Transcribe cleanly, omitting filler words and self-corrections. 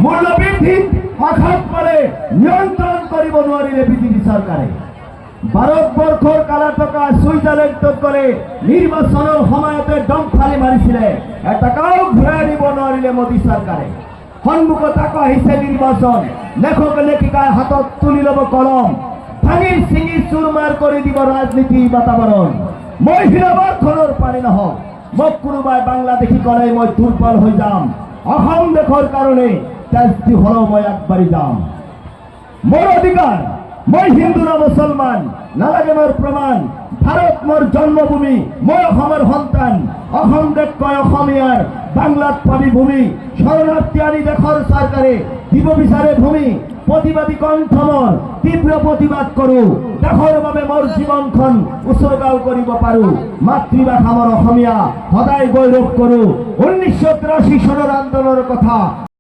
মূল্যবৃদ্ধি আঘাত করে নিয়ন্ত্রণ করিব নোৱাৰিলে বিজেপি চৰকাৰে। ভাৰতবৰ্ষৰ কালা টকা সুইজাৰলেণ্ড করে নির্বাচনের সময়তে দমফালি মারিছিলে, এটাকাও ঘূৰাই দিব নোৱাৰিলে মোদী চৰকাৰে। সন্মুখত আকৌ আহিছে নির্বাচন, লেখক লেখিকাই হাতত তুলি লব কলম, ভাঙি চিঙি চুৰমাৰ কৰি দিব ৰাজনীতি বাতাবৰণ। মই হীৰাবাৰখনৰ পানী নহওক, মোক কোনোবাই বাংলাদেশী ক'লে মই দুৰ্বল হৈ যাম। অসম দেশৰ কাৰণে তেজটি হলেও মই আগবাঢ়ি যাম। মোৰ অধিকাৰ, মই হিন্দু না মুসলমান নালাগে মোৰ প্ৰমাণ। ভাৰত মোৰ জন্মভূমি, মই অসমৰ সন্তান। অসম দেশ কয় অসমীয়াৰ, বাংলাত পাবি ভূমি। শরণার্থী আনি দেশৰ চৰকাৰে দিব বিচাৰে ভূমি। প্ৰতিবাদী কণ্ঠ মোৰ, তীব্ৰ প্ৰতিবাদ কৰোঁ। দেশৰ বাবে মোৰ জীৱনখন উচৰ্গাও কৰিব পাৰোঁ। মাতৃভাষা মোৰ অসমীয়া, সদায় গৌৰৱ কৰোঁ। 1983 চনৰ আন্দোলনৰ কথা